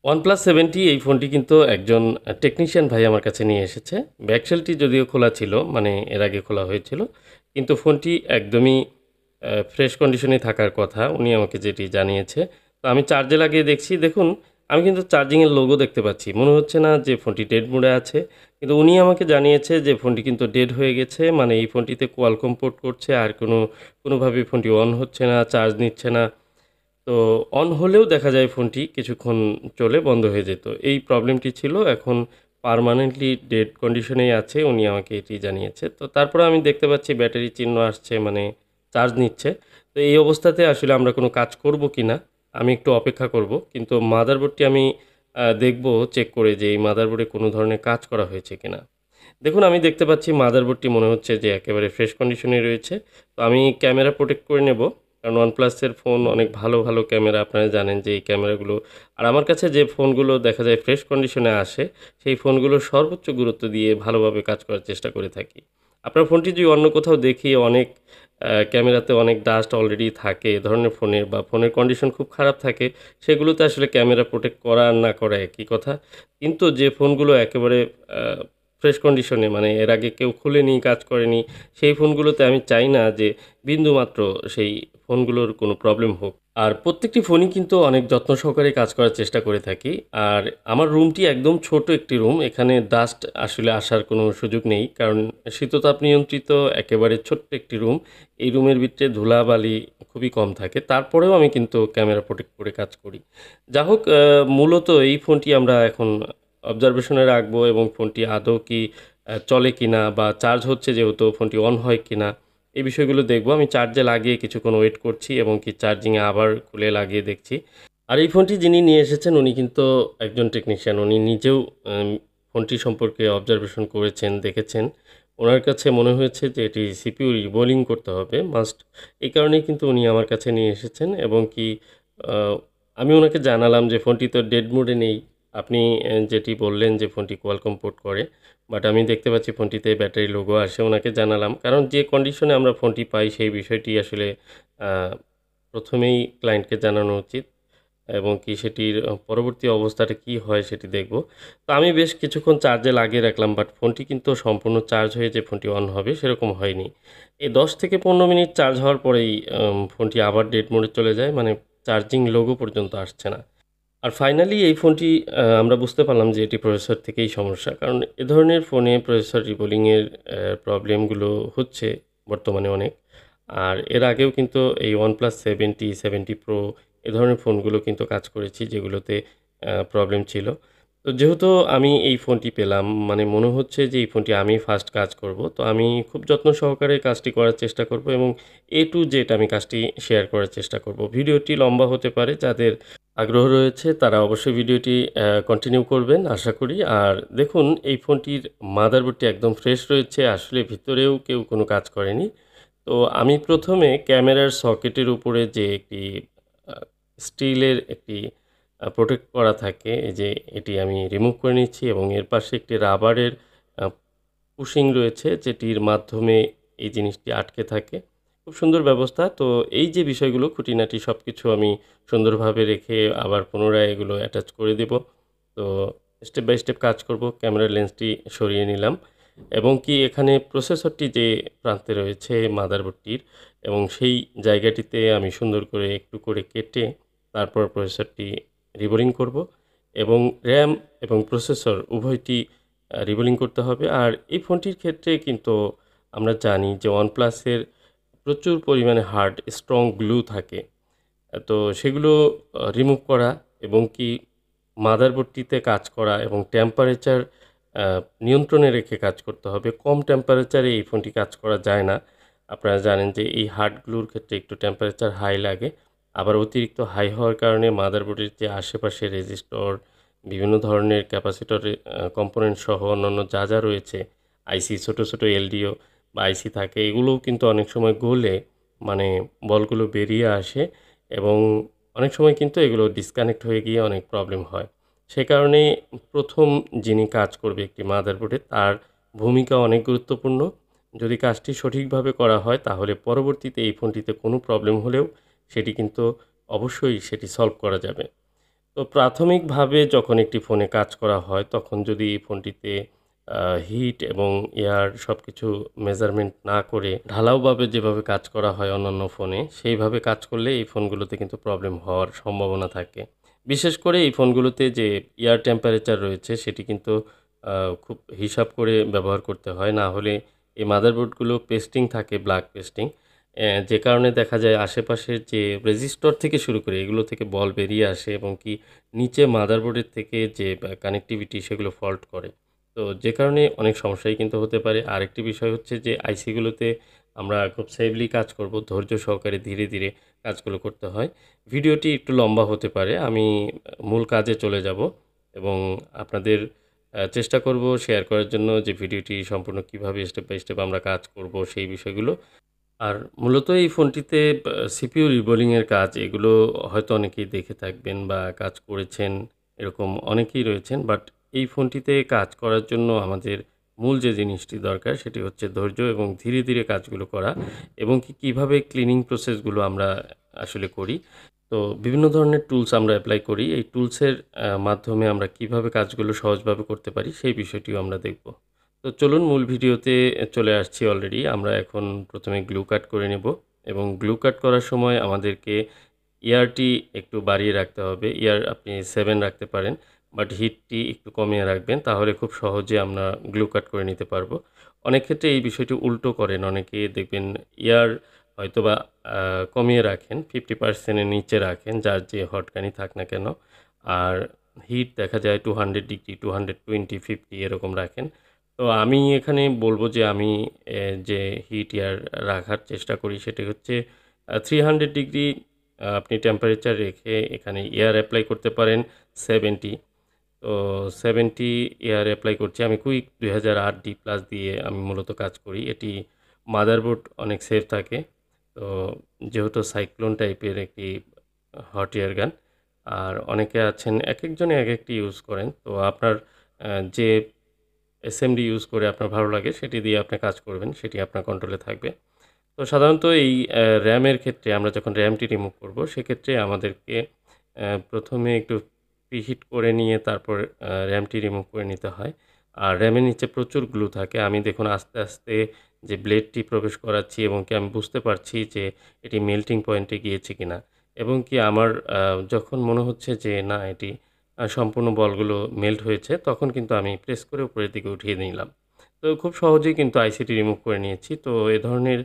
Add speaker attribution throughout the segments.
Speaker 1: OnePlus 7T এই ফোনটি কিন্তু একজন টেকনিশিয়ান ভাই আমার কাছে নিয়ে এসেছে। ব্যাকশেলটি যদিও খোলা ছিল, মানে এর আগে খোলা হয়েছিল। কিন্তু ফোনটি একদমই ফ্রেশ কন্ডিশনে থাকার কথা উনি আমাকে যেটি জানিয়েছে। তো আমি চার্জে লাগিয়ে দেখছি, দেখুন আমি কিন্তু চার্জিংয়ের লোগো দেখতে পাচ্ছি। মনে হচ্ছে না যে ফোনটি ডেড মোডে আছে। কিন্তু উনি আমাকে জানিয়েছে যে ফোনটি কিন্তু ডেড হয়ে গেছে। মানে এই ফোনটিতে কোয়ালকম পোর্ট করছে আর কোনোভাবেই ফোনটি অন হচ্ছে না, চার্জ নিচ্ছে না। তো অন হলেও দেখা যায় ফোনটি কিছুক্ষণ চলে বন্ধ হয়ে যেত। এই প্রবলেমটি ছিল। এখন পার্মানেন্টলি ডেড কন্ডিশনেই আছে। উনি আমাকে এটি জানিয়েছে। তো তারপরে আমি দেখতে পাচ্ছি ব্যাটারি চিহ্ন আসছে, মানে চার্জ নিচ্ছে। তো এই অবস্থাতে আসলে আমরা কোনো কাজ করব কিনা আমি একটু অপেক্ষা করব। কিন্তু মাদারবোর্ডটি আমি দেখব চেক করে যে এই মাদারবোর্ডে কোনো ধরনের কাজ করা হয়েছে কিনা। দেখুন আমি দেখতে পাচ্ছি মাদারবোর্ডটি মনে হচ্ছে যে একেবারে ফ্রেশ কন্ডিশনে রয়েছে। তো আমি ক্যামেরা প্রোটেক্ট করে নেব। কারণ OnePlus-এর ফোন অনেক ভালো, ভালো ক্যামেরা, আপনারা জানেন যে এই ক্যামেরাগুলো। আর আমার কাছে যে ফোনগুলো দেখা যায় ফ্রেশ কন্ডিশনে আসে, সেই ফোনগুলো সর্বোচ্চ গুরুত্ব দিয়ে ভালোভাবে কাজ করার চেষ্টা করে থাকি। আপনার ফোনটি যদি অন্য কোথাও দেখি অনেক ক্যামেরাতে অনেক ডাস্ট অলরেডি থাকে এ ধরনের ফোনের, বা ফোনের কন্ডিশন খুব খারাপ থাকে, সেগুলোতে আসলে ক্যামেরা প্রোটেক্ট করা আর না করা একই কথা। কিন্তু যে ফোনগুলো একেবারে আ ফ্রেশ কন্ডিশনে, মানে এর আগে কেউ খুলেনি, কাজ করেনি, সেই ফোনগুলোতে আমি চাই না যে বিন্দুমাত্র সেই ফোনগুলোর কোনো প্রবলেম হোক। আর প্রত্যেকটি ফোনই কিন্তু অনেক যত্ন সহকারে কাজ করার চেষ্টা করে থাকি। আর আমার রুমটি একদম ছোট একটি রুম। এখানে ডাস্ট আসলে আসার কোনো সুযোগ নেই। কারণ শীততাপ নিয়ন্ত্রিত একেবারে ছোট্ট একটি রুম। এই রুমের ভিতরে ধুলাবালি খুবই কম থাকে। তারপরেও আমি কিন্তু ক্যামেরা প্রোটেক্ট করে কাজ করি। যা হোক, মূলত এই ফোনটি আমরা এখন অবজারভেশনে রাখবো এবং ফোনটি আদৌ কি চলে কিনা, বা চার্জ হচ্ছে যেহেতু ফোনটি অন হয় কিনা, এই বিষয়গুলো দেখব। আমি চার্জে লাগিয়ে কিছুক্ষণ ওয়েট করছি এবং কি চার্জিংয়ে আবার খুলে লাগিয়ে দেখছি। আর এই ফোনটি যিনি নিয়ে এসেছেন উনি কিন্তু একজন টেকনিশিয়ান। উনি নিজেও ফোনটি সম্পর্কে অবজারভেশন করেছেন, দেখেছেন। ওনার কাছে মনে হয়েছে যে এটি সিপিইউ রিবোলিং করতে হবে মাস্ট। এই কারণেই কিন্তু উনি আমার কাছে নিয়ে এসেছেন এবং কি আ আমি ওনাকে জানালাম যে ফোনটি তো ডেড মোডে নেই। আপনি যেটি বললেন যে ফোনটি কোয়ালকম পোর্ট করে। বাট আমি দেখতে পাচ্ছি ফোনটিতে ব্যাটারি লোগো আসে। ওনাকে জানালাম। কারণ যে কন্ডিশনে আমরা ফোনটি পাই সেই বিষয়টি আসলে আ ১ম এই ক্লায়েন্টকে জানানো উচিত এবং কি সেটির পরবর্তী অবস্থাটা কী হয় সেটি দেখব। তো আমি বেশ কিছুক্ষণ চার্জে লাগিয়ে রাখলাম, বাট ফোনটি কিন্তু সম্পূর্ণ চার্জ হয়ে যে ফোনটি অন হবে সেরকম হয়নি। এই ১০ থেকে ১৫ মিনিট চার্জ হওয়ার পরেই ফোনটি আবার ডেড মোডে চলে যায়। মানে চার্জিং লোগো পর্যন্ত আসছে না। আর ফাইনালি এই ফোনটি আমরা বুঝতে পারলাম যে এটি প্রসেসর থেকেই সমস্যা। কারণ এ ধরনের ফোনে প্রসেসর রিবোলিংয়ের প্রবলেমগুলো হচ্ছে বর্তমানে অনেক। আর এর আগেও কিন্তু এই OnePlus 7T, 7T Pro এ ধরনের ফোনগুলো কিন্তু কাজ করেছি যেগুলোতে প্রবলেম ছিল। তো যেহেতু আমি এই ফোনটি পেলাম, মানে মনে হচ্ছে যে এই ফোনটি আমি ফার্স্ট কাজ করব। তো আমি খুব যত্ন সহকারে কাজটি করার চেষ্টা করব এবং A to Z আমি কাজটি শেয়ার করার চেষ্টা করব। ভিডিওটি লম্বা হতে পারে, যাদের আগ্রহ রয়েছে তারা অবশ্যই ভিডিওটি কন্টিনিউ করবেন আশা করি। আর দেখুন এই ফোনটির মাদারবোর্ডটি একদম ফ্রেশ রয়েছে। আসলে ভিতরেও কেউ কোনো কাজ করেনি। তো আমি ১ম এ ক্যামেরার সকেটের উপরে যে একটি আ স্টিলের একটি প্রোটেক্ট করা থাকে, এই যে এটি আমি রিমুভ করে নিচ্ছি এবং এর পাশে একটি রাবারের আ পুশিং রয়েছে যেটির মাধ্যমে এই জিনিসটি আটকে থাকে। খুব সুন্দর ব্যবস্থা। তো এই যে বিষয়গুলো খুঁটিনাটি সবকিছু আমি সুন্দরভাবে রেখে আবার পুনরায় এগুলো অ্যাটাচ করে দেব। তো স্টেপ বাই স্টেপ কাজ করব। ক্যামেরার লেন্সটি সরিয়ে নিলাম এবং কি এখানে প্রসেসরটি যে প্রান্তে রয়েছে মাদারবোর্ডটির, এবং সেই জায়গাটিতে আমি সুন্দর করে একটু করে কেটে তারপর প্রসেসরটি রিবোলিং করব এবং RAM এবং প্রসেসর উভয়টি রিবোলিং করতে হবে। আর এই ফোনটির ক্ষেত্রে কিন্তু আমরা জানি যে OnePlus-এর প্রচুর পরিমাণে হার্ড স্ট্রং গ্লু থাকে। তো সেগুলো রিমুভ করা এবং কি মাদারবোর্ডটিতে কাজ করা এবং টেম্পারেচার আ নিয়ন্ত্রণে রেখে কাজ করতে হবে। কম টেম্পারেচারে এই ফোনটি কাজ করা যায় না। আপনারা জানেন যে এই হার্ড গ্লুর ক্ষেত্রে একটু টেম্পারেচার হাই লাগে। আবার অতিরিক্ত হাই হওয়ার কারণে মাদারবোর্ডের যে আশেপাশে রেজিস্টর, বিভিন্ন ধরনের ক্যাপাসিটরের কম্পোনেন্ট সহ অন্যান্য যা রয়েছে, আইসি ছোট, ছোট LDO বা আইসি থাকে, এগুলোও কিন্তু অনেক সময় গলে মানে বলগুলো বেরিয়ে আসে এবং অনেক সময় কিন্তু এগুলো ডিসকানেক্ট হয়ে গিয়ে অনেক প্রবলেম হয়। সে কারণে ১ম যিনি কাজ করবে একটি মাদারবোর্ডে তার ভূমিকা অনেক গুরুত্বপূর্ণ। যদি কাজটি সঠিকভাবে করা হয় তাহলে পরবর্তীতে এই ফোনটিতে কোনো প্রবলেম হলেও সেটি কিন্তু অবশ্যই সেটি সলভ করা যাবে। তো প্রাথমিকভাবে যখন একটি ফোনে কাজ করা হয়, তখন যদি এই ফোনটিতে হিট এবং এয়ার সবকিছু মেজারমেন্ট না করে ঢালাওভাবে যেভাবে কাজ করা হয় অন্যান্য ফোনে, সেইভাবে কাজ করলে এই ফোনগুলোতে কিন্তু প্রবলেম হওয়ার সম্ভাবনা থাকে। বিশেষ করে এই ফোনগুলোতে যে এয়ার টেম্পারেচার রয়েছে, সেটি কিন্তু আ খুব হিসাব করে ব্যবহার করতে হয়। না হলে এই মাদারবোর্ডগুলো পেস্টিং থাকে, ব্ল্যাক পেস্টিং। যে কারণে দেখা যায় আশেপাশের যে রেজিস্টর থেকে শুরু করে এগুলো থেকে বল বেরিয়ে আসে এবং কি নিচে মাদারবোর্ডের থেকে যে কানেক্টিভিটি সেগুলো ফল্ট করে। তো যে কারণে অনেক সমস্যাই কিন্তু হতে পারে। আরেকটি বিষয় হচ্ছে যে আইসিগুলোতে আমরা খুব সেফলি কাজ করব। ধৈর্য সহকারে ধীরে, ধীরে কাজগুলো করতে হয়। ভিডিওটি একটু লম্বা হতে পারে। আমি মূল কাজে চলে যাব এবং আপনাদের চেষ্টা করব শেয়ার করার জন্য যে ভিডিওটি সম্পূর্ণ কিভাবে স্টেপ বাই স্টেপ আমরা কাজ করব সেই বিষয়গুলো। আর মূলত এই ফোনটিতে সিপিইউ রিবোলিং এর কাজ এগুলো হয়তো অনেকেই দেখে থাকবেন বা কাজ করেছেন, এরকম অনেকেই রয়েছেন। বাট এই ফোনটিতে কাজ করার জন্য আমাদের মূল যে জিনিসটি দরকার সেটি হচ্ছে ধৈর্য এবং ধীরে, ধীরে কাজগুলো করা এবং কিভাবে ক্লিনিং প্রসেসগুলো আমরা আসলে করি। তো বিভিন্ন ধরনের টুলস আমরা এপ্লাই করি। এই টুলসের মাধ্যমে আমরা কিভাবে কাজগুলো সহজভাবে করতে পারি সেই বিষয়টিও আমরা দেখব। তো চলুন মূল ভিডিওতে চলে আসছি অলরেডি। আমরা এখন প্রথমে গ্লু কাট করে নেব এবং গ্লু কাট করার সময় আমাদেরকে ইয়ারটি একটু বাড়িয়ে রাখতে হবে। ইয়ার আপনি 7 রাখতে পারেন, বাট হিটটি একটু কমিয়ে রাখবেন। তাহলে খুব সহজে আমরা গ্লু কাট করে নিতে পারবো। অনেক ক্ষেত্রে এই বিষয়টি উল্টো করেন। অনেকে দেখবেন ইয়ার হয়তোবা কমিয়ে রাখেন, 50% এর নিচে রাখেন, যার যে হটগানি থাক না কেন। আর হিট দেখা যায় 200 ডিগ্রি, 220, 50 এরকম রাখেন। তো আমি এখানে বলব যে আমি যে হিট এয়ার রাখার চেষ্টা করি সেটি হচ্ছে 300 ডিগ্রি আপনি টেম্পারেচার রেখে এখানে এয়ার এপ্লাই করতে পারেন 70। তো 70 এয়ার এপ্লাই করছি। আমি কুইক 2008 ডি প্লাস দিয়ে আমি মূলত কাজ করি। এটি মাদারবোর্ড অনেক সেফ থাকে। তো যেহেতু সাইক্লোন টাইপের একটি হট এয়ার গান। আর অনেকে আছেন একেকজনে একেকটি ইউজ করেন। তো আপনার যে এসএমডি ইউজ করে আপনার ভালো লাগে সেটি দিয়ে আপনি কাজ করবেন। সেটি আপনার কন্ট্রোলে থাকবে। তো সাধারণত এই র‍্যামের ক্ষেত্রে আমরা যখন র‍্যামটি রিমুভ করব সেক্ষেত্রে আমাদেরকে প্রথমে একটু প্রিহিট করে নিয়ে তারপর র‍্যামটি রিমুভ করে নিতে হয়। আর র‍্যামের নিচে প্রচুর গ্লু থাকে। আমি দেখুন আস্তে, আস্তে যে ব্লেডটি প্রবেশ করাচ্ছি এবং কি আমি বুঝতে পারছি যে এটি মেল্টিং পয়েন্টে গিয়েছে কিনা এবং কি আমার যখন মনে হচ্ছে যে না এটি সম্পূর্ণ বলগুলো মেল্ট হয়েছে তখন কিন্তু আমি প্রেস করে উপরের দিকে উঠিয়ে নিলাম। তো খুব সহজেই কিন্তু আইসিটি রিমুভ করে নিয়েছি। তো এ ধরনের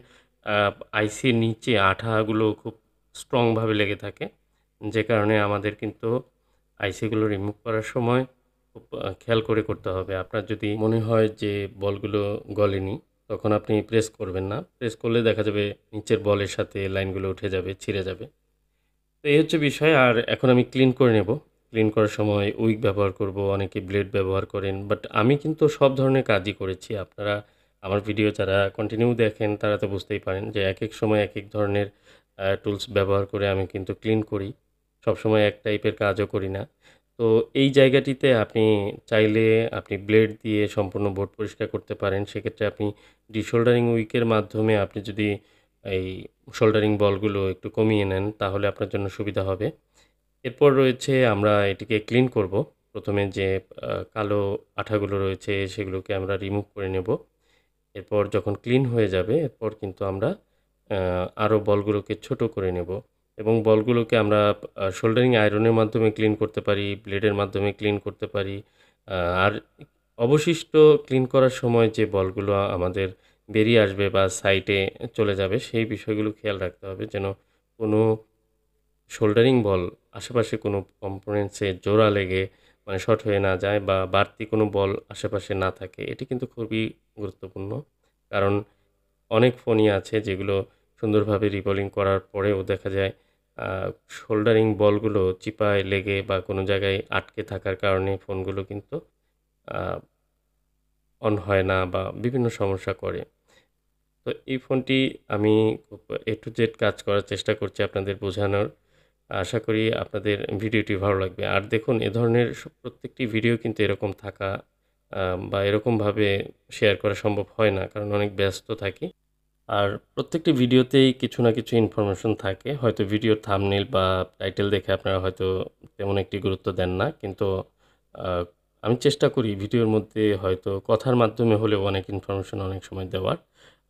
Speaker 1: আ আইসির নিচে আঠাগুলো খুব স্ট্রংভাবে লেগে থাকে। যে কারণে আমাদের কিন্তু আইসিগুলো রিমুভ করার সময় খুব খেয়াল করে করতে হবে। আপনার যদি মনে হয় যে বলগুলো গলেনি, তখন আপনি প্রেস করবেন না। প্রেস করলে দেখা যাবে নিচের বলের সাথে লাইনগুলো উঠে যাবে, ছিঁড়ে যাবে। তো এই হচ্ছে বিষয়। আর এখন আমি ক্লিন করে নেব। ক্লিন করার সময় উইক ব্যবহার করব, অনেকে ব্লেড ব্যবহার করেন। বাট আমি কিন্তু সব ধরনের কাজই করেছি। আপনারা আমার ভিডিও যারা কন্টিনিউ দেখেন তারা তো বুঝতেই পারেন যে একেক সময় একেক ধরনের টুলস ব্যবহার করে আমি কিন্তু ক্লিন করি। সবসময় এক টাইপের কাজও করি না। তো এই জায়গাটিতে আপনি চাইলে আপনি ব্লেড দিয়ে সম্পূর্ণ বোর্ড পরিষ্কার করতে পারেন। সেক্ষেত্রে আপনি ডিশোল্ডারিং উইকের মাধ্যমে আপনি যদি এই সোল্ডারিং বলগুলো একটু কমিয়ে নেন তাহলে আপনার জন্য সুবিধা হবে। এরপর রয়েছে আমরা এটিকে ক্লিন করব। প্রথমে যে কালো আঠাগুলো রয়েছে সেগুলোকে আমরা রিমুভ করে নেব। এরপর যখন ক্লিন হয়ে যাবে এরপর কিন্তু আমরা আরও বলগুলোকে ছোট করে নেব এবং বলগুলোকে আমরা সোল্ডারিং আয়রনের মাধ্যমে ক্লিন করতে পারি, ব্লেডের মাধ্যমে ক্লিন করতে পারি। আর অবশিষ্ট ক্লিন করার সময় যে বলগুলো আমাদের বেরিয়ে আসবে বা সাইডে চলে যাবে সেই বিষয়গুলো খেয়াল রাখতে হবে যেন কোনো শোল্ডারিং বল আশেপাশে কোনো কম্পোনেন্টসে জোড়া লেগে মানে শর্ট হয়ে না যায় বা বাড়তি কোনো বল আশেপাশে না থাকে। এটি কিন্তু খুবই গুরুত্বপূর্ণ। কারণ অনেক ফোনই আছে যেগুলো সুন্দরভাবে রিবোলিং করার পরেও দেখা যায় আ শোল্ডারিং বলগুলো চিপায় লেগে বা কোনো জায়গায় আটকে থাকার কারণে ফোনগুলো কিন্তু আ অন হয় না বা বিভিন্ন সমস্যা করে। তো এই ফোনটি আমি খুব A to Z কাজ করার চেষ্টা করছি আপনাদের বোঝানোর। আশা করি আপনাদের ভিডিওটি ভালো লাগবে। আর দেখুন এ ধরনের প্রত্যেকটি ভিডিও কিন্তু এরকম বা এরকমভাবে শেয়ার করা সম্ভব হয় না। কারণ অনেক ব্যস্ত থাকি। আর প্রত্যেকটি ভিডিওতেই কিছু না কিছু ইনফরমেশন থাকে। হয়তো ভিডিওর থাম্বনেইল বা টাইটেল দেখে আপনারা হয়তো তেমন একটি গুরুত্ব দেন না। কিন্তু আ আমি চেষ্টা করি ভিডিওর মধ্যে হয়তো কথার মাধ্যমে হলেও অনেক ইনফরমেশন অনেক সময় দেওয়ার।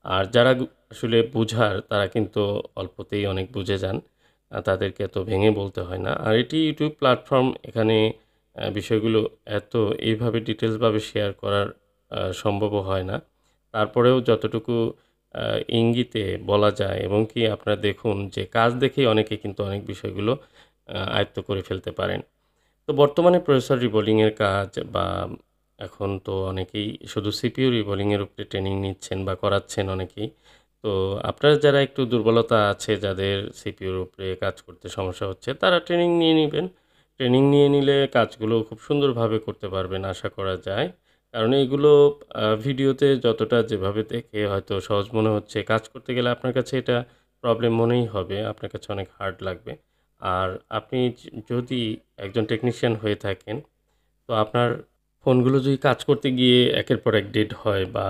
Speaker 1: আর যারা আসলে বুঝার তারা কিন্তু অল্পতেই অনেক বুঝে যান। তাদেরকে এত ভেঙে বলতে হয় না। আর এটি YouTube প্ল্যাটফর্ম, এখানে বিষয়গুলো এত এইভাবে ডিটেইলসভাবে শেয়ার করার সম্ভবও হয় না। তারপরেও যতটুকু আ ইঙ্গিতে বলা যায় এবং কি আপনারা দেখুন যে কাজ দেখেই অনেকে কিন্তু অনেক বিষয়গুলো আয়ত্ত করে ফেলতে পারেন। তো বর্তমানে প্রসেসর রিবোলিং এর কাজ বা এখন তো অনেকেই শুধু সিপিইউ রিবোলিং এর উপরে ট্রেনিং নিচ্ছেন বা করাচ্ছেন অনেকেই। তো আপনারা যারা একটু দুর্বলতা আছে, যাদের সিপিইউর উপরে কাজ করতে সমস্যা হচ্ছে, তারা ট্রেনিং নিয়ে নিবেন। ট্রেনিং নিয়ে নিলে কাজগুলো খুব সুন্দরভাবে করতে পারবেন আশা করা যায়। কারণ এইগুলো ভিডিওতে যতটা যেভাবে দেখে হয়তো সহজ মনে হচ্ছে, কাজ করতে গেলে আপনার কাছে এটা প্রবলেম মনেই হবে। আপনার কাছে অনেক হার্ড লাগবে। আর আপনি যদি একজন টেকনিশিয়ান হয়ে থাকেন, তো আপনার ফোনগুলো যদি কাজ করতে গিয়ে একের পর এক ডেড হয় বা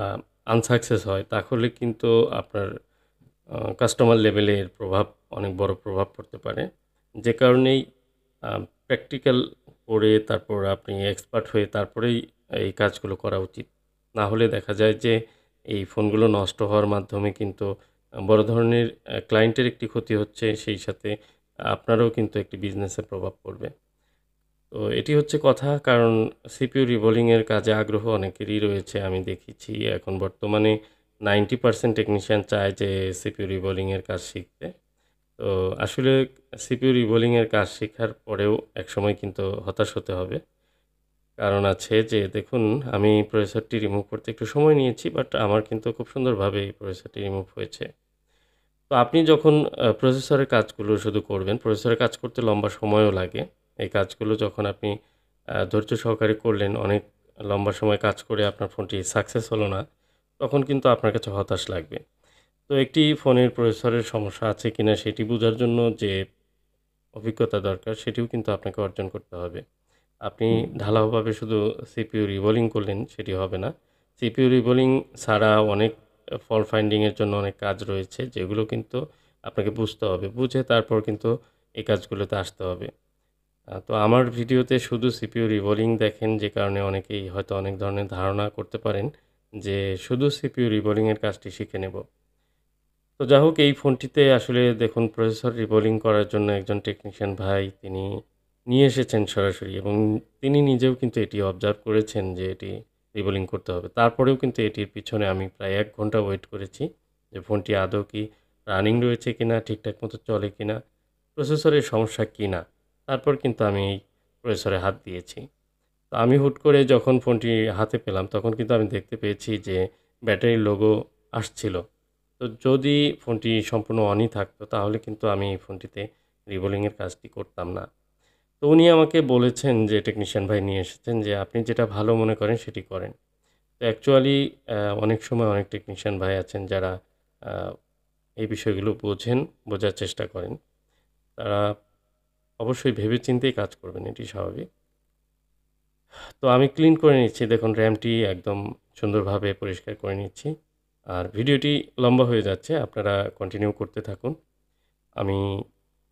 Speaker 1: আনসাকসেস হয়, তাহলে কিন্তু আপনার কাস্টমার লেভেলে এর প্রভাব, অনেক বড় প্রভাব পড়তে পারে। যে কারণেই আ প্র্যাকটিক্যাল করে তারপর আপনি এক্সপার্ট হয়ে তারপরেই এই কাজগুলো করা উচিত। না হলে দেখা যায় যে এই ফোনগুলো নষ্ট হওয়ার মাধ্যমে কিন্তু বড় ধরনের ক্লায়েন্টের একটি ক্ষতি হচ্ছে, সেই সাথে আপনারও কিন্তু একটি বিজনেসে প্রভাব পড়বে। তো এটি হচ্ছে কথা। কারণ সিপিইউ রিবোলিং এর কাজে আগ্রহ অনেকেরই রয়েছে। আমি দেখেছি এখন বর্তমানে 90% টেকনিশিয়ান চায় যে সিপিইউ রিবোলিং এর কাজ শিখতে। তো আসলে সিপিইউ রিবোলিং এর কাজ শেখার পরেও একসময় কিন্তু হতাশ হতে হবে। কারণ আছে যে দেখুন, আমি প্রসেসরটি রিমুভ করতে একটু সময় নিয়েছি, বাট আমার কিন্তু খুব সুন্দরভাবে এই প্রসেসরটি রিমুভ হয়েছে। তো আপনি যখন প্রসেসরের কাজগুলো শুধু করবেন, প্রসেসরের কাজ করতে লম্বা সময়ও লাগে। এই কাজগুলো যখন আপনি ধৈর্য সহকারে করলেন, অনেক লম্বা সময় কাজ করে আপনার ফোনটি সাকসেস হলো না, তখন কিন্তু আপনার কাছে হতাশ লাগবে। তো একটি ফোনের প্রসেসরের সমস্যা আছে কিনা সেটি বোঝার জন্য যে অভিজ্ঞতা দরকার, সেটিও কিন্তু আপনাকে অর্জন করতে হবে। আপনি ঢালাওভাবে শুধু সিপিইউ রিবোলিং করলেন, সেটি হবে না। সিপিইউ রিবোলিং ছাড়া অনেক ফল্ট ফাইন্ডিং এর জন্য অনেক কাজ রয়েছে, যেগুলো কিন্তু আপনাকে বুঝতে হবে। বুঝে তারপর কিন্তু এই কাজগুলোতে আসতে হবে। তো আমার ভিডিওতে শুধু সিপিইউ রিবোলিং দেখেন, যে কারণে অনেকেই হয়তো অনেক ধরনের ধারণা করতে পারেন যে শুধু সিপিইউ রিবোলিং এর কাজটি শিখে নেব। তো যাই হোক, এই ফোনটিতে আসলে দেখুন, প্রসেসর রিবোলিং করার জন্য একজন টেকনিশিয়ান ভাই তিনি নিয়ে এসেছেন সরাসরি, এবং তিনি নিজেও কিন্তু এটি অবজার্ভ করেছেন যে এটি রিবোলিং করতে হবে। তারপরেও কিন্তু এটির পিছনে আমি প্রায় ১ ঘন্টা ওয়েট করেছি যে ফোনটি আদৌ কি রানিং রয়েছে কিনা, ঠিকঠাক মতো চলে কিনা, প্রসেসরের সমস্যা কিনা। তারপর কিন্তু আমি এই প্রসেসরে হাত দিয়েছি। তো আমি হুট করে যখন ফোনটি হাতে পেলাম, তখন কিন্তু আমি দেখতে পেয়েছি যে ব্যাটারির লোগো আসছিল। তো যদি ফোনটি সম্পূর্ণ অনই থাকতো, তাহলে কিন্তু আমি এই ফোনটিতে রিবোলিং এর কাজটি করতাম না। তো উনি আমাকে বলেছেন, যে টেকনিশিয়ান ভাই নিয়ে এসেছেন, যে আপনি যেটা ভালো মনে করেন সেটি করেন। তো অ্যাকচুয়ালি অনেক সময় অনেক টেকনিশিয়ান ভাই আছেন যারা আ এই বিষয়গুলো বোঝেন, বোঝার চেষ্টা করেন। তারা অবশ্যই ভেবে-চিন্তেই কাজ করবেন, এটি স্বাভাবিক। তো আমি ক্লিন করে নিচ্ছি। দেখুন, র‍্যামটি একদম সুন্দরভাবে পরিষ্কার করে নিচ্ছি। আর ভিডিওটি লম্বা হয়ে যাচ্ছে। আপনারা কন্টিনিউ করতে থাকুন। আমি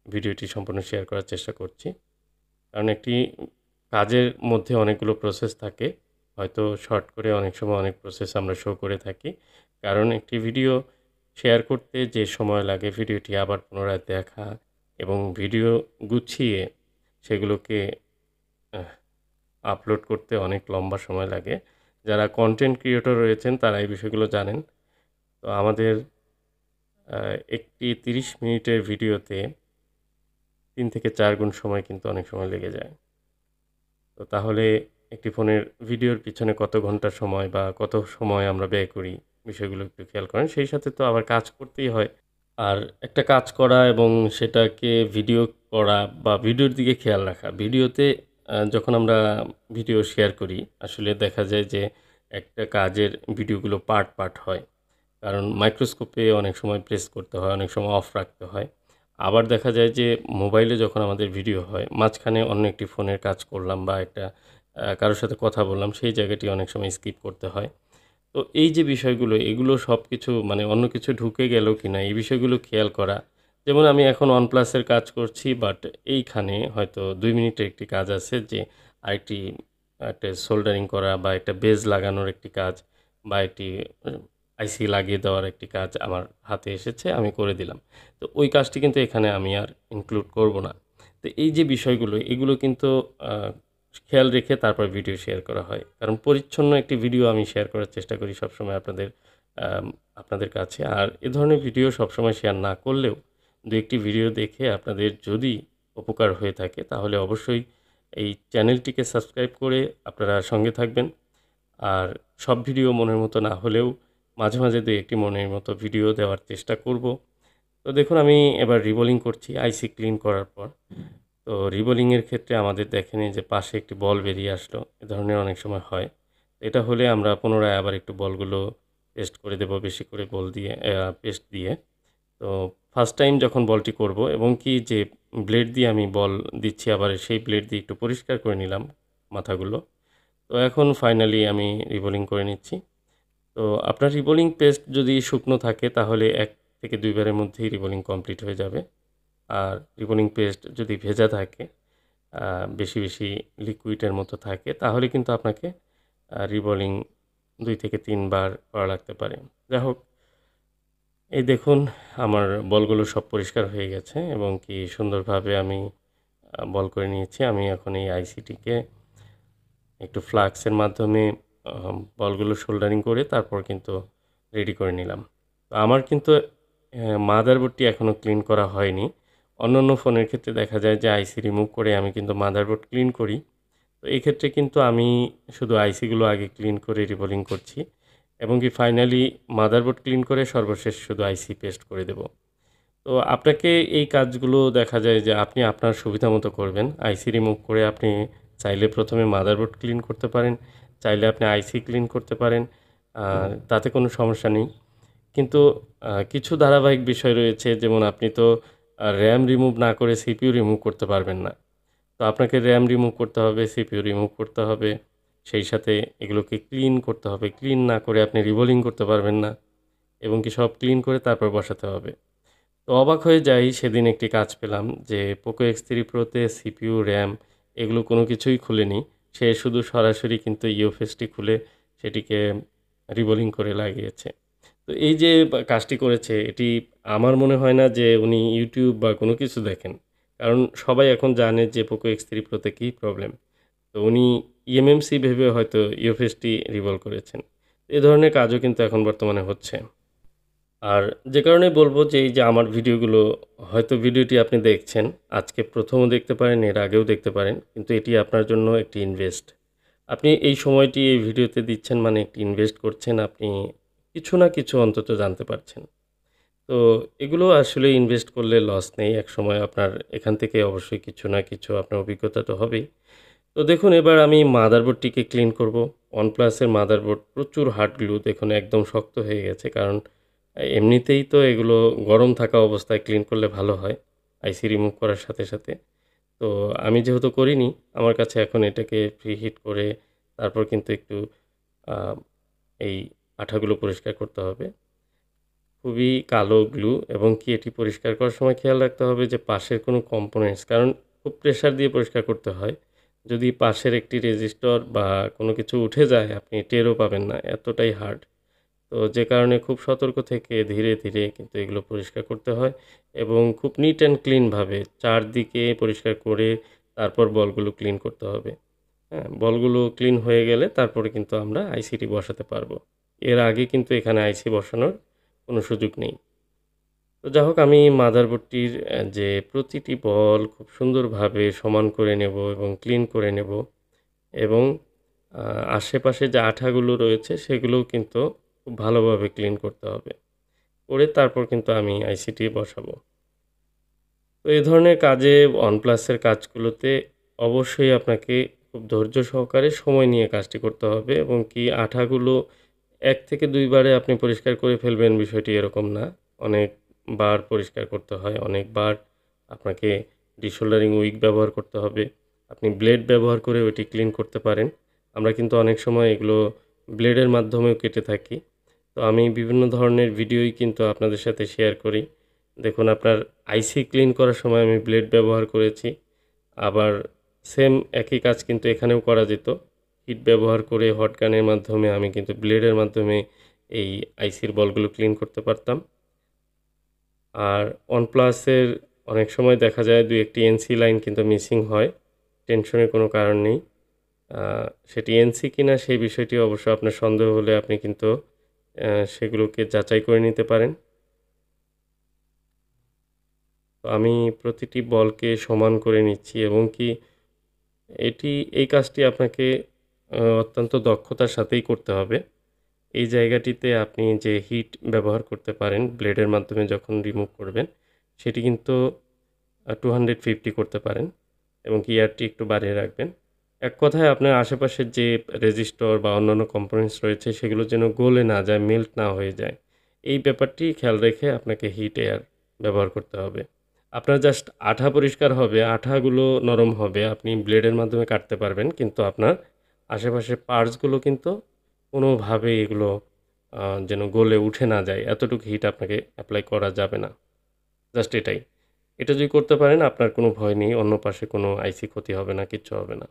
Speaker 1: ভিডিওটি সম্পূর্ণ শেয়ার করার চেষ্টা করছি। কারণ একটি কাজের মধ্যে অনেকগুলো প্রসেস থাকে। হয়তো শর্ট করে অনেক সময় অনেক প্রসেস আমরা শো করে থাকি। কারণ একটি ভিডিও শেয়ার করতে যে সময় লাগে, ভিডিওটি আবার পুনরায় দেখা এবং ভিডিও গুছিয়ে সেগুলোকে আহ আপলোড করতে অনেক লম্বা সময় লাগে। যারা কনটেন্ট ক্রিয়েটর রয়েছেন তারা এই বিষয়গুলো জানেন। তো আমাদের আ একটি ৩০ মিনিটের ভিডিওতে ৩ থেকে ৪ গুণ সময় কিন্তু অনেক সময় লেগে যায়। তো তাহলে একটি ফোনের ভিডিওর পিছনে কত ঘন্টা সময় বা কত সময় আমরা ব্যয় করি, বিষয়গুলো একটু খেয়াল করেন। সেই সাথে তো আবার কাজ করতেই হয়। আর একটা কাজ করা এবং সেটাকে ভিডিও করা বা ভিডিওর দিকে খেয়াল রাখা। ভিডিওতে যখন আমরা ভিডিও শেয়ার করি, আসলে দেখা যায় যে একটা কাজের ভিডিওগুলো পার্ট হয়। কারণ মাইক্রোস্কোপে অনেক সময় প্রেস করতে হয়, অনেক সময় অফ রাখতে হয়। আবার দেখা যায় যে মোবাইলে যখন আমাদের ভিডিও হয়, মাঝখানে অন্য একটি ফোনের কাজ করলাম বা একটা কারো সাথে কথা বললাম, সেই জায়গাটি অনেক সময় স্কিপ করতে হয়। তো তো এই যে বিষয়গুলো, এগুলো সবকিছু মানে অন্য কিছু ঢুকে গেল কিনা এই বিষয়গুলো খেয়াল করা। যেমন আমি এখন OnePlus এর কাজ করছি, বাট এইখানে হয়তো ২ মিনিটের একটি কাজ আছে যে আরেকটি একটা সোল্ডারিং করা বা একটা বেজ লাগানোর একটি কাজ বা একটি আইসি লাগিয়ে দেওয়ার একটি কাজ আমার হাতে এসেছে, আমি করে দিলাম। তো ওই কাজটি কিন্তু এখানে আমি আর ইনক্লুড করব না। তো এই যে বিষয়গুলো, এগুলো কিন্তু আ খেয়াল রেখে তারপর ভিডিও শেয়ার করা হয়। কারণ পরিচ্ছন্ন একটি ভিডিও আমি শেয়ার করার চেষ্টা করি সবসময় আম আপনাদের কাছে। আর এ ধরনের ভিডিও সবসময় শেয়ার না করলেও ২-১ টি ভিডিও দেখে আপনাদের যদি উপকার হয়ে থাকে তাহলে অবশ্যই এই চ্যানেলটিকে সাবস্ক্রাইব করে আপনারা সঙ্গে থাকবেন। আর সব ভিডিও মনের মতো না হলেও মাঝে, মাঝে ২-১ টি মনের মতো ভিডিও দেওয়ার চেষ্টা করব। তো দেখুন আমি এবার রিবোলিং করছি আইসি ক্লিন করার পর। তো রিবোলিং এর ক্ষেত্রে আমাদের দেখেন এই যে পাশে একটি বল বেরিয়ে আসলো। এ ধরনের অনেক সময় হয়। এটা হলে আমরা পুনরায় আবার একটু বলগুলো পেস্ট করে দেব বেশি করে বল দিয়ে পেস্ট দিয়ে। তো ফার্স্ট টাইম যখন বলটি করব এবং কি যে ব্লেড দিয়ে আমি বল দিচ্ছি আবার সেই ব্লেড দিয়ে একটু পরিষ্কার করে নিলাম মাথাগুলো। তো এখন ফাইনালি আমি রিবোলিং করে নিচ্ছি। তো আপনার রিবোলিং পেস্ট যদি শুকনো থাকে তাহলে ১ থেকে ২ বারের মধ্যেই রিবোলিং কমপ্লিট হয়ে যাবে। আর রিবোলিং পেস্ট যদি ভেজা থাকে, বেশি, বেশি লিকুইডের মতো থাকে তাহলে কিন্তু আপনাকে রিবোলিং ২ থেকে ৩ বার করা লাগতে পারে। যাই হোক, এই দেখুন আমার বলগুলো সব পরিষ্কার হয়ে গেছে এবং কি সুন্দরভাবে আমি বল করে নিয়েছি। আমি এখন এই আইসিটিকে একটু ফ্লাক্সের মাধ্যমে বলগুলো সোল্ডারিং করে তারপর কিন্তু রেডি করে নিলাম। তো আমার কিন্তু মাদারবোর্ডটি এখনও ক্লিন করা হয়নি। অন্যান্য ফোনের ক্ষেত্রে দেখা যায় যে আইসি রিমুভ করে আমি কিন্তু মাদারবোর্ড ক্লিন করি। তো এই ক্ষেত্রে কিন্তু আমি শুধু আইসিগুলো আগে ক্লিন করে রিবোলিং করছি এবং কি ফাইনালি মাদারবোর্ড ক্লিন করে সর্বশেষ শুধু আইসি পেস্ট করে দেব। তো আপনাকে এই কাজগুলো দেখা যায় যে আপনি আপনার সুবিধা মতো করবেন। আইসি রিমুভ করে আপনি চাইলে ১ম এ মাদারবোর্ড ক্লিন করতে পারেন, চাইলে আপনি আইসি ক্লিন করতে পারেন। তাতে কোনো সমস্যা নেই। কিন্তু কিছু ধারাবাহিক বিষয় রয়েছে যেমন আপনি তো RAM রিমুভ না করে CPU রিমুভ করতে পারবেন না। তো আপনাকে RAM রিমুভ করতে হবে, CPU রিমুভ করতে হবে। সেই সাথে এগুলোকে ক্লিন করতে হবে। ক্লিন না করে আপনি রিবোলিং করতে পারবেন না এবং কি সব ক্লিন করে তারপর বসাতে হবে। তো অবাক হয়ে যাই সেদিন একটি কাজ পেলাম যে Poco X3 Pro তে CPU, RAM এগুলো কোনো কিছুই খুলেনি। সে শুধু সরাসরি কিন্তু UFS টি খুলে সেটিকে রিবোলিং করে লাগিয়েছে। তো এই যে কাজটি করেছে এটি আমার মনে হয় না যে উনি YouTube বা কোনো কিছু দেখেন। কারণ সবাই এখন জানে যে Poco X3 Pro তে কী প্রবলেম। তো উনি eMMC ভেবে হয়তো UFS টি রিভলভ করেছেন। এ ধরনের কাজও কিন্তু এখন বর্তমানে হচ্ছে। আর যে কারণে বলব যে এই যে আমার ভিডিওগুলো হয়তো ভিডিওটি আপনি দেখছেন, আজকে ১ম ও দেখতে পারেন, এর আগেও দেখতে পারেন। কিন্তু এটি আপনার জন্য একটি ইনভেস্ট। আপনি এই সময়টি এই ভিডিওতে দিচ্ছেন মানে একটি ইনভেস্ট করছেন। আপনি কিছু না কিছু অন্তত জানতে পারছেন। তো এগুলো আসলে ইনভেস্ট করলে লস নেই। একসময় আপনার এখান থেকে অবশ্যই কিছু না কিছু আপনার অভিজ্ঞতা তো হবেই। তো দেখুন এবার আমি মাদারবোর্ডটিকে ক্লিন করব। OnePlus এর মাদারবোর্ড প্রচুর হার্ড গ্লু দেখুন একদম শক্ত হয়ে গেছে। কারণ এমনিতেই তো এগুলো গরম থাকা অবস্থায় ক্লিন করলে ভালো হয়। আইসি রিমুভ করার সাথে, সাথে। তো আমি যেহেতু করিনি, আমার কাছে এখন এটাকে প্রিহিট করে তারপর কিন্তু একটু আ এই আঠাগুলো পরিষ্কার করতে হবে। খুবই কালো গ্লু এবং কি এটি পরিষ্কার করার সময় খেয়াল রাখতে হবে যে পাশের কোনো কম্পোনেন্টস কারণ খুব প্রেশার দিয়ে পরিষ্কার করতে হয়। যদি পাশের একটি রেজিস্টর বা কোনো কিছু উঠে যায় আপনি টেরও পাবেন না, এতটাই হার্ড। তো যে কারণে খুব সতর্ক থেকে ধীরে, ধীরে কিন্তু এগুলো পরিষ্কার করতে হয় এবং খুব নিট অ্যান্ড ক্লিন ভাবে চারদিকে পরিষ্কার করে তারপর বলগুলো ক্লিন করতে হবে। হ্যাঁ? বলগুলো ক্লিন হয়ে গেলে তারপরে কিন্তু আমরা আইসিটি বসাতে পারবো। এর আগে কিন্তু এখানে আইসি বসানোর কোনো সুযোগ নেই। তো যাই হোক আমি মাদারবোর্ডটির যে প্রতিটি বল খুব সুন্দরভাবে সমান করে নেব এবং ক্লিন করে নেব এবং আ আশেপাশে যে আঠাগুলো রয়েছে সেগুলোও কিন্তু খুব ভালোভাবে ক্লিন করতে হবে। করে তারপর কিন্তু আমি আইসিটি বসাবো। তো এ ধরনের কাজে OnePlus এর কাজগুলোতে অবশ্যই আপনাকে খুব ধৈর্য সহকারে সময় নিয়ে কাজটি করতে হবে এবং কি আঠাগুলো ১ থেকে ২ বারে আপনি পরিষ্কার করে ফেলবেন বিষয়টি এরকম না। অনেকবার পরিষ্কার করতে হয়, অনেকবার আপনাকে ডিসোল্ডারিং উইক ব্যবহার করতে হবে। আপনি ব্লেড ব্যবহার করে ওইটি ক্লিন করতে পারেন। আমরা কিন্তু অনেক সময় এগুলো ব্লেডের মাধ্যমেও কেটে থাকি। তো আমি বিভিন্ন ধরনের ভিডিওই কিন্তু আপনাদের সাথে শেয়ার করি। দেখুন আপনার আইসি ক্লিন করার সময় আমি ব্লেড ব্যবহার করেছি। আবার সেম একই কাজ কিন্তু এখানেও করা যেত। হিট ব্যবহার করে হট গানের মাধ্যমে আমি কিন্তু ব্লেডের মাধ্যমে এই আইসির বলগুলো ক্লিন করতে পারতাম। আর OnePlus-এর অনেক সময় দেখা যায় ২-১টি এনসি লাইন কিন্তু মিসিং হয়। টেনশনের কোনো কারণ নেই। সেটি এনসি কিনা সেই বিষয়টি অবশ্য আপনার সন্দেহ হলে আপনি কিন্তু সেগুলোকে যাচাই করে নিতে পারেন। তো আমি প্রতিটি বলকে সমান করে নিচ্ছি এবং কি এই কাজটি আপনাকে অত্যন্ত দক্ষতার সাথেই করতে হবে। এই জায়গাটিতে আপনি যে হিট ব্যবহার করতে পারেন ব্লেডের মাধ্যমে যখন রিমুভ করবেন, সেটি কিন্তু 250 করতে পারেন এবং কি এয়ারটি একটু বাড়িয়ে রাখবেন। এক কথায় আপনার আশেপাশের যে রেজিস্টর বা অন্যান্য কম্পোনেন্টস রয়েছে সেগুলো যেন গলে না যায়, মেল্ট না হয়ে যায়। এই ব্যাপারটি খেয়াল রেখে আপনাকে হিট এয়ার ব্যবহার করতে হবে। আপনার জাস্ট আঠা পরিষ্কার হবে, আঠাগুলো নরম হবে, আপনি ব্লেডের মাধ্যমে কাটতে পারবেন। কিন্তু আপনার আশেপাশের পার্টসগুলো কিন্তু কোনোভাবেই এগুলো যেন গলে উঠে না যায়, এতটুকু হিট আপনাকে এপ্লাই করা যাবে না। জাস্ট এটাই। এটা যদি করতে পারেন আপনার কোনো ভয় নেই, অন্য পাশে কোনো আইসি ক্ষতি হবে না, কিচ্ছু হবে না।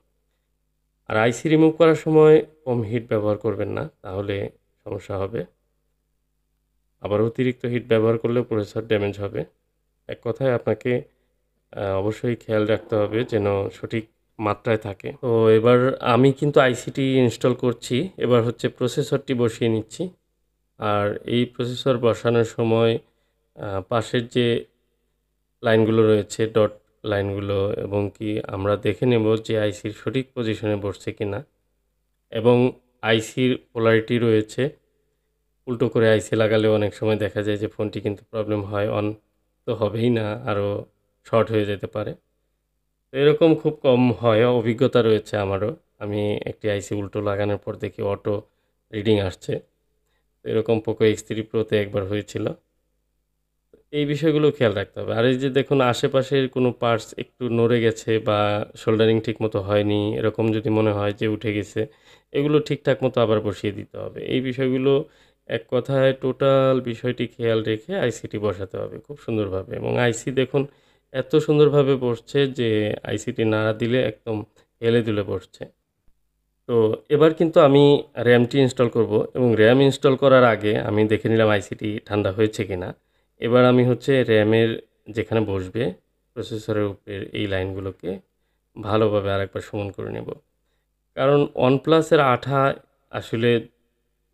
Speaker 1: আর আইসি রিমুভ করার সময় কম হিট ব্যবহার করবেন না, তাহলে সমস্যা হবে। আবার অতিরিক্ত হিট ব্যবহার করলেও প্রসেসর ড্যামেজ হবে। এক কথায় আপনাকে অবশ্যই খেয়াল রাখতে হবে যেন সঠিক মাত্রায় থাকে। তো এবার আমি কিন্তু আইসিটি ইনস্টল করছি। এবার হচ্ছে প্রসেসরটি বসিয়ে নিচ্ছি। আর এই প্রসেসর বসানোর সময় পাশের যে লাইনগুলো রয়েছে, ডট লাইনগুলো, এবং কি আমরা দেখে নেব যে আইসির সঠিক পজিশনে বসছে কিনা। এবং আইসির পোলারিটি রয়েছে, উল্টো করে আইসি লাগালেও অনেক সময় দেখা যায় যে ফোনটি কিন্তু প্রবলেম হয়, অন তো হবেই না, আরও শর্ট হয়ে যেতে পারে। তো এরকম খুব কম হয়, অভিজ্ঞতা রয়েছে আমারও। আমি একটি আইসি উল্টো লাগানোর পর দেখি অটো রিডিং আসছে। এরকম পোকো X3 Proতে একবার হয়েছিল। এই বিষয়গুলো খেয়াল রাখতে হবে। আর এই যে দেখুন আশেপাশের কোনো পার্টস একটু নড়ে গেছে বা সোল্ডারিং ঠিকমতো হয়নি, এরকম যদি মনে হয় যে উঠে গেছে, এগুলো ঠিকঠাক মতো আবার বসিয়ে দিতে হবে। এই বিষয়গুলো এক কথায় টোটাল বিষয়টি খেয়াল রেখে আইসিটি বসাতে হবে খুব সুন্দরভাবে। এবং আইসি দেখুন এত সুন্দরভাবে বসছে যে আইসিটি নাড়া দিলে একদম হেলে দুলে বসছে। তো এবার কিন্তু আমি র্যামটি ইনস্টল করব এবং র্যাম ইনস্টল করার আগে আমি দেখে নিলাম আইসিটি ঠান্ডা হয়েছে কিনা। এবার আমি হচ্ছে র্যামের যেখানে বসবে প্রসেসরের উপরের এই লাইনগুলোকে ভালোভাবে আরেকবার সমান করে নেব। কারণ OnePlus-এর আঠা আসলে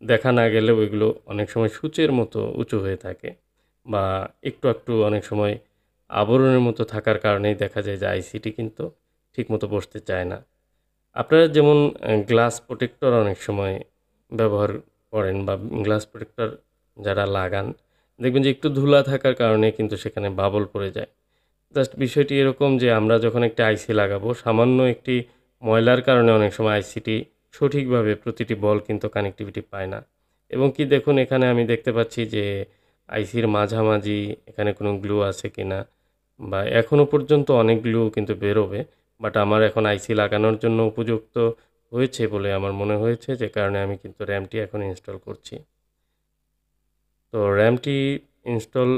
Speaker 1: দেখা না গেলেও এগুলো অনেক সময় সূচের মতো উঁচু হয়ে থাকে বা একটু অনেক সময় আবরণের মতো থাকার কারণেই দেখা যায় যে আইসিটি কিন্তু ঠিকমতো বসতে চায় না। আপনারা যেমন গ্লাস প্রোটেক্টর অনেক সময় ব্যবহার করেন বা গ্লাস প্রোটেক্টর যারা লাগান, দেখবেন যে একটু ধুলা থাকার কারণে কিন্তু সেখানে বাবল পড়ে যায়। জাস্ট বিষয়টি এরকম যে আমরা যখন একটা আইসি লাগাবো, সামান্য একটি ময়লার কারণে অনেক সময় আইসিটি সঠিকভাবে প্রতিটি বল কিন্তু কানেক্টিভিটি পায় না। এবং কি দেখুন এখানে আমি দেখতে পাচ্ছি যে আইসির মাঝামাঝি এখানে কোনো গ্লু আছে কিনা, বা এখনও পর্যন্ত অনেক গ্লু কিন্তু বেরোবে। বাট আমার এখন আইসি লাগানোর জন্য উপযুক্ত হয়েছে বলে আমার মনে হয়েছে, যে কারণে আমি কিন্তু র্যামটি এখন ইনস্টল করছি। তো র্যামটি ইনস্টল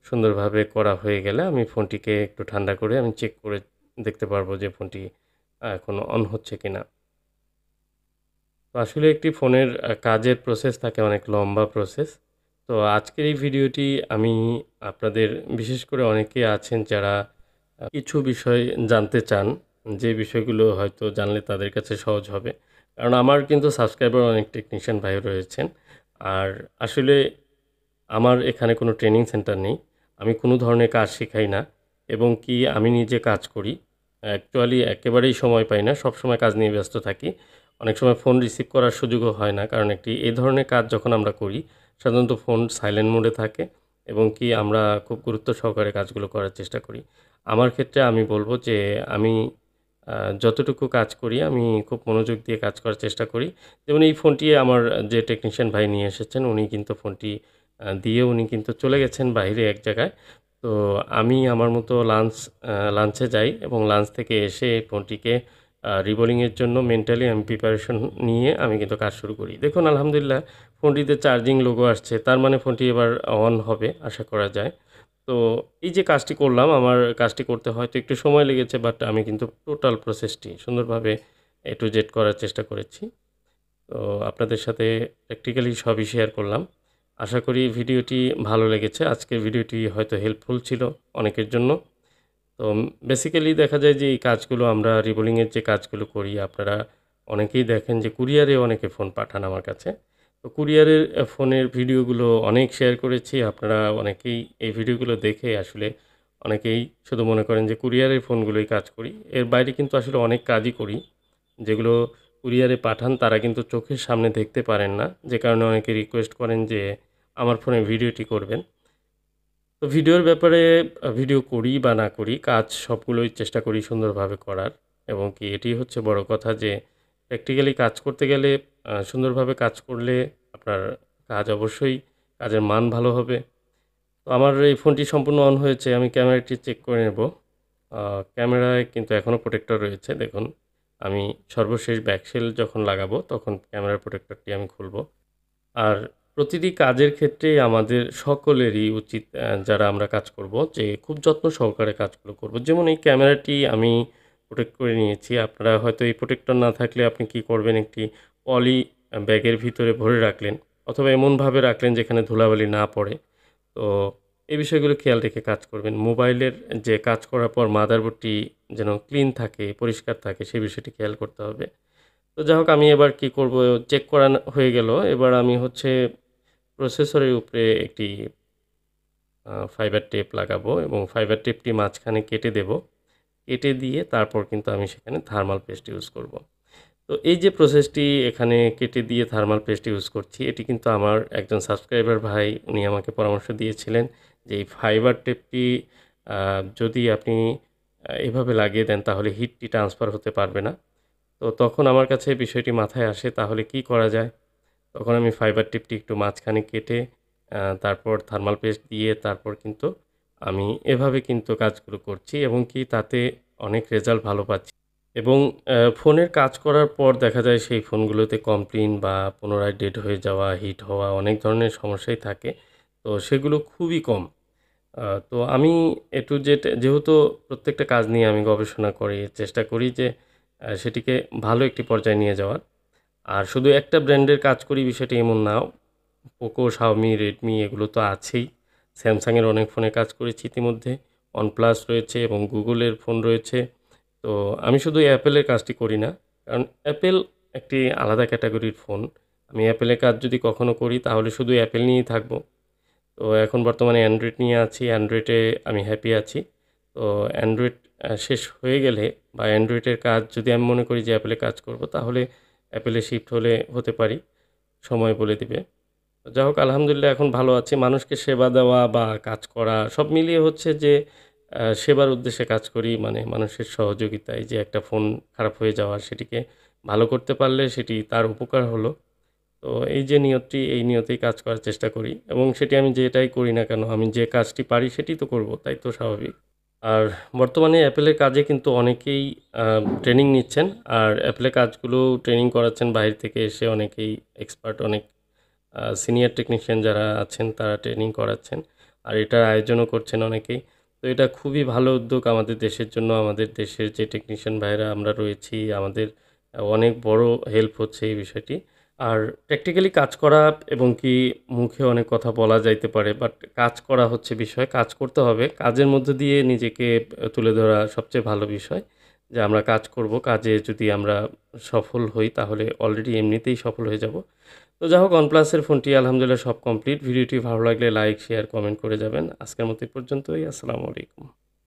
Speaker 1: সুন্দরভাবে করা হয়ে গেলে আমি ফোনটিকে একটু ঠান্ডা করে আমি চেক করে দেখতে পারবো যে ফোনটি এখন অন হচ্ছে কিনা। তো আসলে একটি ফোনের কাজের প্রসেস থাকে অনেক লম্বা প্রসেস। তো আজকের এই ভিডিওটি আমি আপনাদের, বিশেষ করে অনেকেই আছেন যারা কিছু বিষয় জানতে চান, যে বিষয়গুলো হয়তো জানলে তাদের কাছে সহজ হবে। কারণ আমার কিন্তু সাবস্ক্রাইবার অনেক টেকনিশিয়ান ভাই রয়েছেন। আর আসলে আমার এখানে কোনো ট্রেনিং সেন্টার নেই। আমি কোনো ধরনের কাজ শেখাই না এবং কি আমি নিজে কাজ করি। অ্যাকচুয়ালি একেবারেই সময় পাই না। সবসময় কাজ নিয়ে ব্যস্ত থাকি। অনেক সময় ফোন রিসিভ করার সুযোগও হয় না। কারণ এই ধরনের কাজ যখন আমরা করি, সাধারণত ফোন সাইলেন্ট মোডে থাকে এবং কি আমরা খুব গুরুত্ব সহকারে কাজগুলো করার চেষ্টা করি। আমার ক্ষেত্রে আমি বলব যে আমি যতটুকু কাজ করি আমি খুব মনোযোগ দিয়ে কাজ করার চেষ্টা করি। যেমন এই ফোনটি আমার যে টেকনিশিয়ান ভাই নিয়ে এসেছেন, উনি কিন্তু ফোনটি দিয়ে উনি কিন্তু চলে গেছেন বাইরে এক জায়গায়। তো আমি আমার মতো লাঞ্চে যাই এবং লাঞ্চ থেকে এসে এই ফোনটিকে রিবোলিংয়ের জন্য মেন্টালি আমি প্রিপারেশন নিয়ে আমি কিন্তু কাজ শুরু করি। দেখুন আলহামদুলিল্লাহ ফোনটিতে চার্জিং লোগো আসছে। তার মানে ফোনটি এবার অন হবে আশা করা যায়। তো এই যে কাজটি করলাম, আমার কাজটি করতে হয়তো একটু সময় লেগেছে, বাট আমি কিন্তু টোটাল প্রসেসটি সুন্দরভাবে A to Z করার চেষ্টা করেছি। তো আপনাদের সাথে প্র্যাকটিক্যালি সবই শেয়ার করলাম। আশা করি ভিডিওটি ভালো লেগেছে। আজকের ভিডিওটি হয়তো হেল্পফুল ছিল অনেকের জন্য। তো বেসিক্যালি দেখা যায় যে এই কাজগুলো আমরা রিবোলিংয়ের যে কাজগুলো করি, আপনারা অনেকেই দেখেন যে কুরিয়ারে অনেকে ফোন পাঠান আমার কাছে। তো কুরিয়ারের ফোনের ভিডিওগুলো অনেক শেয়ার করেছি। আপনারা অনেকেই এই ভিডিওগুলো দেখে আসলে অনেকেই শুধু মনে করেন যে কুরিয়ারের ফোনগুলোই কাজ করি। এর বাইরে কিন্তু আসলে অনেক কাজই করি। যেগুলো কুরিয়ারে পাঠান তারা কিন্তু চোখের সামনে দেখতে পারেন না। যে কারণে অনেকে রিকোয়েস্ট করেন যে আমার ফোনে ভিডিওটি করবেন। তো ভিডিওর ব্যাপারে ভিডিও করি বা না করি, কাজ সবগুলোই চেষ্টা করি সুন্দরভাবে করার, এবং কি এটি হচ্ছে বড় কথা যে প্র্যাকটিক্যালি কাজ করতে গেলে সুন্দরভাবে কাজ করলে আপনার কাজ অবশ্যই কাজের মান ভালো হবে। তো আমার এই ফোনটি সম্পূর্ণ অন হয়েছে। আমি ক্যামেরাটি চেক করে নেব। ক্যামেরায় কিন্তু এখনও প্রোটেক্টর রয়েছে। দেখুন আমি সর্বশেষ ব্যাকশেল যখন লাগাবো তখন ক্যামেরার প্রোটেক্টরটি আমি খুলব। আর প্রতিটি কাজের ক্ষেত্রেই আমাদের সকলেরই উচিত, যারা আমরা কাজ করব, যে খুব যত্ন সহকারে কাজগুলো করব। যেমন এই ক্যামেরাটি আমি প্রোটেক্ট করে নিয়েছি। আপনারা হয়তো এই প্রোটেক্টর না থাকলে আপনি কি করবেন, একটি পলি ব্যাগের ভিতরে ভরে রাখলেন, অথবা এমনভাবে রাখলেন যেখানে ধুলাবালি না পড়ে। তো এই বিষয়গুলো খেয়াল রেখে কাজ করবেন। মোবাইলের যে কাজ করার পর মাদারবোর্ডটি যেন ক্লিন থাকে, পরিষ্কার থাকে, সেই বিষয়টি খেয়াল করতে হবে। তো যাই হোক, আমি এবার কি করব, চেক করা হয়ে গেল। এবার আমি হচ্ছে প্রসেসরের উপরে একটি ফাইবার টেপ লাগাবো এবং ফাইবার টেপটি মাঝখানে কেটে দেব। কেটে দিয়ে তারপর কিন্তু আমি সেখানে থার্মাল পেস্ট ইউজ করব। তো এই যে প্রসেসটি এখানে কেটে দিয়ে থার্মাল পেস্ট ইউজ করছি, এটি কিন্তু আমার একজন সাবস্ক্রাইবার ভাই উনি আমাকে পরামর্শ দিয়েছিলেন যে এই ফাইবার টেপটি যদি আপনি এভাবে লাগিয়ে দেন তাহলে হিটটি ট্রান্সফার হতে পারবে না। তো তখন আমার কাছে বিষয়টি মাথায় আসে, তাহলে কি করা যায়? তখন আমি ফাইবার টিপটি একটু মাঝখানে কেটে তারপর থার্মাল পেস্ট দিয়ে তারপর কিন্তু আমি এভাবে কিন্তু কাজগুলো করছি, এবং কি তাতে অনেক রেজাল্ট ভালো পাচ্ছি। এবং ফোনের কাজ করার পর দেখা যায় সেই ফোনগুলোতে কমপ্লেইন বা পুনরায় ডেড হয়ে যাওয়া, হিট হওয়া, অনেক ধরনের সমস্যাই থাকে। তো সেগুলো খুবই কম। তো আমি A to Z যেহেতু প্রত্যেকটা কাজ নিয়ে আমি গবেষণা করি, চেষ্টা করি যে সেটিকে ভালো একটি পর্যায়ে নিয়ে যাওয়ার। আর শুধু একটা ব্র্যান্ডের কাজ করি বিষয়টা এমন না। পোকো, শাওমি, রেডমি এগুলো তো আছেই। স্যামসাংয়ের অনেক ফোনে কাজ করেছি ইতিমধ্যে। OnePlus রয়েছে এবং গুগলের ফোন রয়েছে। তো আমি শুধু অ্যাপেলের কাজটি করি না। কারণ অ্যাপেল একটি আলাদা ক্যাটাগরির ফোন। আমি অ্যাপেলের কাজ যদি কখনো করি তাহলে শুধু অ্যাপেল নিয়েই থাকবো। তো এখন বর্তমানে অ্যান্ড্রয়েড নিয়ে আছি। অ্যান্ড্রয়েডে আমি হ্যাপি আছি। তো অ্যান্ড্রয়েড শেষ হয়ে গেলে বা অ্যান্ড্রয়েডের কাজ যদি আমি মনে করি যে অ্যাপেলে কাজ করব, তাহলে অ্যাপেলে শিফট হতে পারি। সময় বলে দিবে। তো যাই হোক আলহামদুলিল্লাহ এখন ভালো আছি। মানুষকে সেবা দেওয়া বা কাজ করা সব মিলিয়ে হচ্ছে যে সেবার উদ্দেশ্যে কাজ করি, মানে মানুষের সহযোগিতায়, যে একটা ফোন খারাপ হয়ে যাওয়া সেটিকে ভালো করতে পারলে সেটি তার উপকার হলো। তো এই যে নিয়তটি, এই নিয়তেই কাজ করার চেষ্টা করি, এবং সেটি আমি যেটাই করি না কেন, আমি যে কাজটি পারি সেটিই তো করব, তাই তো স্বাভাবিক। আর বর্তমানে অ্যাপেলের কাজে কিন্তু অনেকেই ট্রেনিং নিচ্ছেন, আর অ্যাপেলের কাজগুলো ট্রেনিং করাচ্ছেন বাইরে থেকে এসে অনেকেই, এক্সপার্ট অনেক সিনিয়র টেকনিশিয়ান যারা আছেন তারা ট্রেনিং করাচ্ছেন, আর এটার আয়োজনও করছেন অনেকেই। তো এটা খুবই ভালো উদ্যোগ আমাদের দেশের জন্য। আমাদের দেশের যে টেকনিশিয়ান ভাইরা আমরা রয়েছি, আমাদের অনেক বড় হেল্প হচ্ছে এই বিষয়টি। আর প্র্যাকটিক্যালি কাজ করা, এবং কি মুখে অনেক কথা বলা যাইতে পারে, বাট কাজ করা হচ্ছে বিষয়। কাজ করতে হবে। কাজের মধ্য দিয়ে নিজেকে তুলে ধরা সবচেয়ে ভালো বিষয়, যে আমরা কাজ করব। কাজে যদি আমরা সফল হই তাহলে অলরেডি এমনিতেই সফল হয়ে যাব। তো যাই হোক, OnePlus-এর ফোনটি আলহামদুলিল্লাহ সব কমপ্লিট। ভিডিওটি ভালো লাগলে লাইক, শেয়ার, কমেন্ট করে যাবেন। আজকের মতো এই পর্যন্তই। আসসালামু আলাইকুম।